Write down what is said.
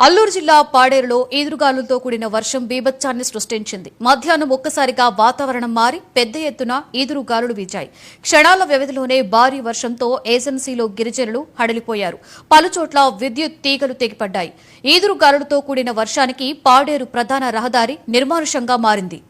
అల్లూరు జిల్లా పాడేరులో ఈదురుగాలులతో కూడిన వర్షం బీభత్సాన్ని సృష్టించింది. మధ్యాహ్నం ఒక్కసారిగా వాతావరణం మారి పెద్ద ఎత్తున ఈదురుగాలులు వీచాయి. క్షణాల వ్యవధిలోనే భారీ వర్షంతో ఏజెన్సీలో గిరిజనులు హడలిపోయారు. పలుచోట్ల విద్యుత్ తీగలు తెగిపడ్డాయి. ఈదురుగాలులతో కూడిన వర్షానికి పాడేరు ప్రధాన రహదారి నిర్మానుషంగా మారింది.